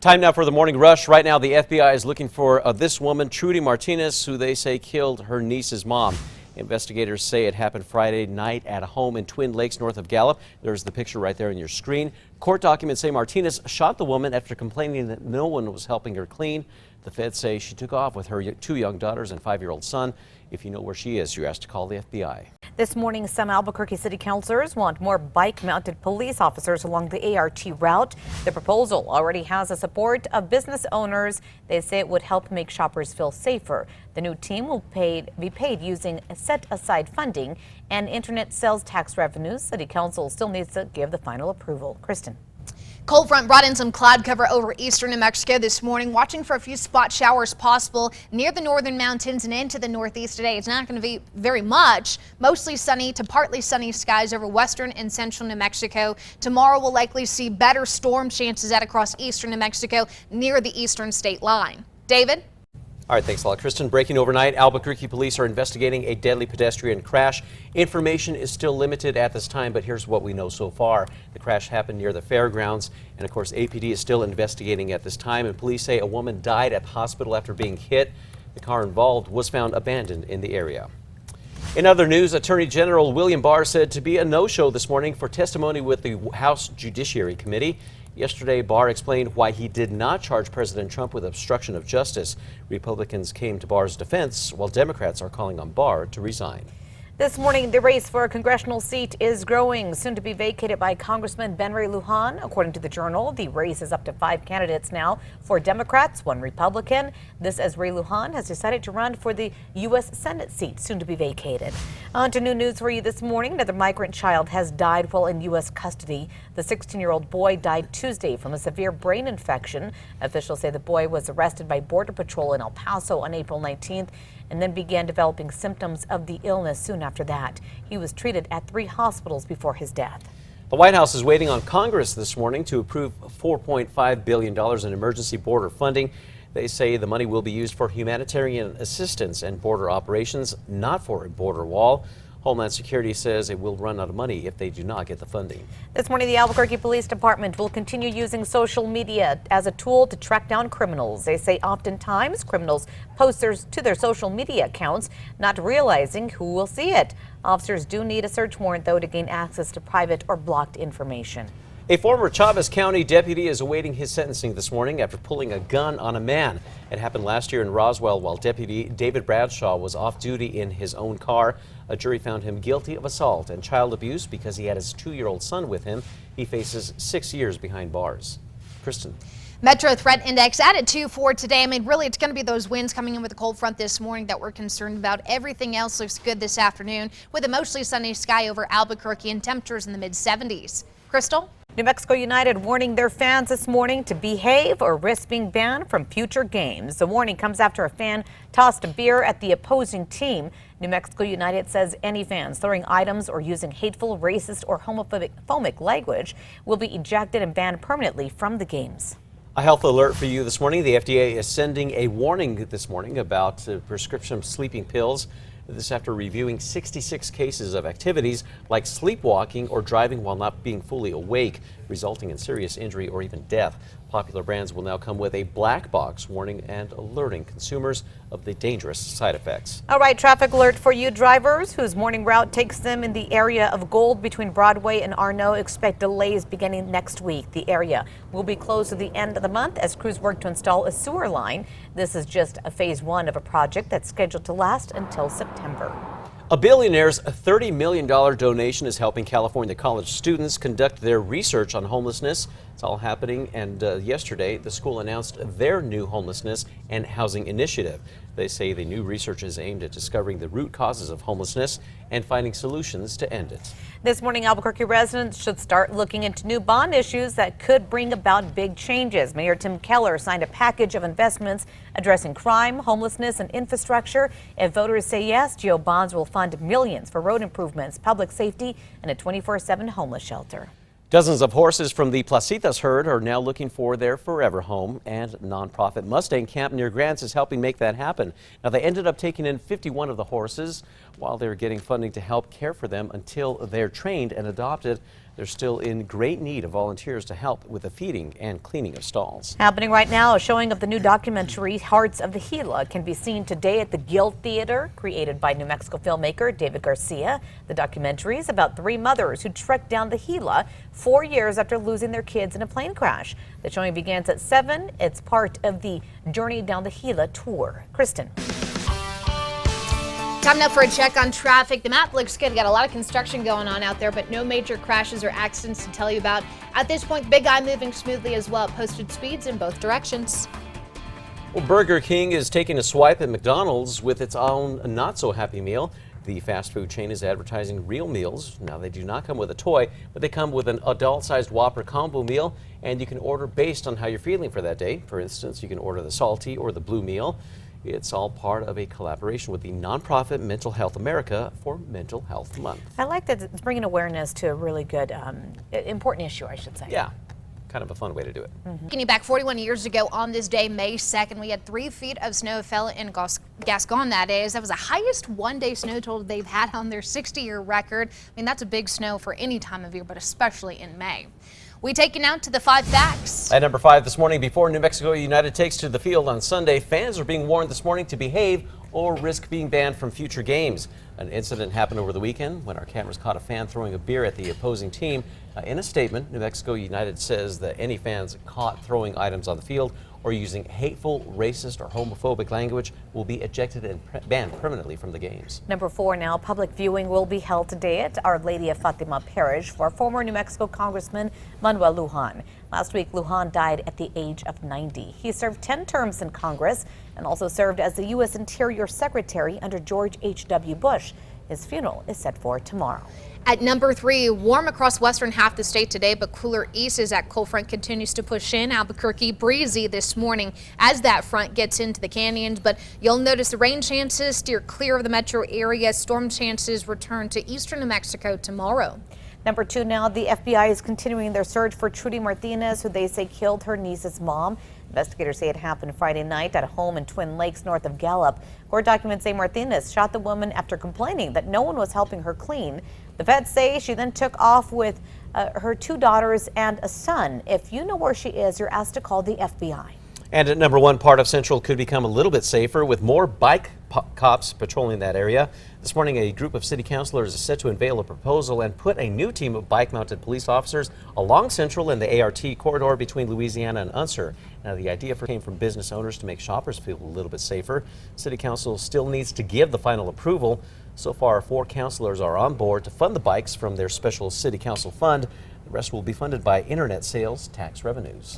Time now for the morning rush. Right now, the FBI is looking for this woman, Trudy Martinez, who they say killed her niece's mom. Investigators say it happened Friday night at a home in Twin Lakes, north of Gallup. There's the picture right there on your screen. Court documents say Martinez shot the woman after complaining that no one was helping her clean. The feds say she took off with her 2 young daughters and 5-year-old son. If you know where she is, you're asked to call the FBI. This morning, some Albuquerque city councilors want more bike-mounted police officers along the ART route. The proposal already has the support of business owners. They say it would help make shoppers feel safer. The new team will be paid using set-aside funding and internet sales tax revenues. City Council still needs to give the final approval. Kristen. Cold front brought in some cloud cover over eastern New Mexico this morning. Watching for a few spot showers possible near the northern mountains and into the northeast today. It's not going to be very much. Mostly sunny to partly sunny skies over western and central New Mexico. Tomorrow we'll likely see better storm chances out across eastern New Mexico near the eastern state line. David? All right, thanks a lot, Kristen. Breaking overnight, Albuquerque police are investigating a deadly pedestrian crash. Information is still limited at this time, but here's what we know so far. The crash happened near the fairgrounds, and of course, APD is still investigating at this time, and police say a woman died at the hospital after being hit. The car involved was found abandoned in the area. In other news, Attorney General William Barr said to be a no-show this morning for testimony with the House Judiciary Committee. Yesterday, Barr explained why he did not charge President Trump with obstruction of justice. Republicans came to Barr's defense, while Democrats are calling on Barr to resign. This morning, the race for a congressional seat is growing, soon to be vacated by Congressman Ben Ray Lujan. According to the Journal, the race is up to 5 candidates now. 4 Democrats, 1 Republican. This as Ray Lujan has decided to run for the U.S. Senate seat, soon to be vacated. On to new news for you this morning. Another migrant child has died while in U.S. custody. The 16-year-old boy died Tuesday from a severe brain infection. Officials say the boy was arrested by Border Patrol in El Paso on April 19th. And then began developing symptoms of the illness soon after that. He was treated at 3 hospitals before his death. The White House is waiting on Congress this morning to approve $4.5 billion in emergency border funding. They say the money will be used for humanitarian assistance and border operations, not for a border wall. Homeland Security says it will run out of money if they do not get the funding. This morning, the Albuquerque Police Department will continue using social media as a tool to track down criminals. They say oftentimes criminals post to their social media accounts, not realizing who will see it. Officers do need a search warrant, though, to gain access to private or blocked information. A former Chavez County deputy is awaiting his sentencing this morning after pulling a gun on a man. It happened last year in Roswell while Deputy David Bradshaw was off duty in his own car. A jury found him guilty of assault and child abuse because he had his 2-year-old son with him. He faces 6 years behind bars. Kristen. Metro Threat Index added 2 for today. I mean, really, it's going to be those winds coming in with a cold front this morning that we're concerned about. Everything else looks good this afternoon with a mostly sunny sky over Albuquerque and temperatures in the mid-70s. Crystal? New Mexico United warning their fans this morning to behave or risk being banned from future games. The warning comes after a fan tossed a beer at the opposing team. New Mexico United says any fans throwing items or using hateful, racist, or homophobic language will be ejected and banned permanently from the games. A health alert for you this morning. The FDA is sending a warning this morning about prescription sleeping pills. This after reviewing 66 cases of activities like sleepwalking or driving while not being fully awake, resulting in serious injury or even death. Popular brands will now come with a black box warning and alerting consumers of the dangerous side effects. All right, traffic alert for you drivers whose morning route takes them in the area of Gold between Broadway and Arno. Expect delays beginning next week. The area will be closed to the end of the month as crews work to install a sewer line. This is just a phase 1 of a project that's scheduled to last until September. A billionaire's $30 million donation is helping California college students conduct their research on homelessness. It's all happening, and yesterday the school announced their new homelessness and housing initiative. They say the new research is aimed at discovering the root causes of homelessness and finding solutions to end it. This morning, Albuquerque residents should start looking into new bond issues that could bring about big changes. Mayor Tim Keller signed a package of investments addressing crime, homelessness, and infrastructure. If voters say yes, GO bonds will fund millions for road improvements, public safety, and a 24/7 homeless shelter. Dozens of horses from the Placitas herd are now looking for their forever home, and nonprofit Mustang Camp near Grants is helping make that happen. Now, they ended up taking in 51 of the horses while they're getting funding to help care for them until they're trained and adopted. They're still in great need of volunteers to help with the feeding and cleaning of stalls. Happening right now, a showing of the new documentary Hearts of the Gila can be seen today at the Guild Theater, created by New Mexico filmmaker David Garcia. The documentary is about 3 mothers who trekked down the Gila 4 years after losing their kids in a plane crash. The showing begins at 7. It's part of the Journey Down the Gila tour. Kristen. Time now for a check on traffic. The map looks good. Got a lot of construction going on out there, but no major crashes or accidents to tell you about. At this point, Big Eye moving smoothly as well. Posted speeds in both directions. Well, Burger King is taking a swipe at McDonald's with its own not-so-happy meal. The fast food chain is advertising real meals. Now, they do not come with a toy, but they come with an adult-sized Whopper combo meal, and you can order based on how you're feeling for that day. For instance, you can order the salty or the blue meal. It's all part of a collaboration with the nonprofit Mental Health America for Mental Health Month. I like that it's bringing awareness to a really good, important issue, I should say. Yeah, kind of a fun way to do it. Taking you back 41 years ago on this day, May 2nd, we had 3 feet of snow fell in Gascon that is. That was the highest one-day snow total they've had on their 60-year record. I mean, that's a big snow for any time of year, but especially in May. We take you now to the 5 facts. At number 5 this morning, before New Mexico United takes to the field on Sunday, fans are being warned this morning to behave or risk being banned from future games. An incident happened over the weekend when our cameras caught a fan throwing a beer at the opposing team. In a statement, New Mexico United says that any fans caught throwing items on the field or using hateful, racist, or homophobic language will be ejected and banned permanently from the games. Number 4 now, public viewing will be held today at Our Lady of Fatima Parish for former New Mexico Congressman Manuel Lujan. Last week, Lujan died at the age of 90. He served 10 terms in Congress and also served as the U.S. Interior Secretary under George H.W. Bush. His funeral is set for tomorrow. At number 3, warm across western half the state today, but cooler east as that cold front continues to push in. Albuquerque breezy this morning as that front gets into the canyons, but you'll notice the rain chances steer clear of the metro area. Storm chances return to eastern New Mexico tomorrow. Number 2 now, the FBI is continuing their search for Trudy Martinez, who they say killed her niece's mom. Investigators say it happened Friday night at a home in Twin Lakes north of Gallup. Court documents say Martinez shot the woman after complaining that no one was helping her clean. The feds say she then took off with her 2 daughters and a son. If you know where she is, you're asked to call the FBI. And at number 1, part of Central could become a little bit safer with more bike cops patrolling that area. This morning, a group of city councilors is set to unveil a proposal and put a new team of bike-mounted police officers along Central and the ART corridor between Louisiana and Unser. Now, the idea came from business owners to make shoppers feel a little bit safer. City Council still needs to give the final approval. So far, 4 councilors are on board to fund the bikes from their special City Council fund. The rest will be funded by internet sales tax revenues.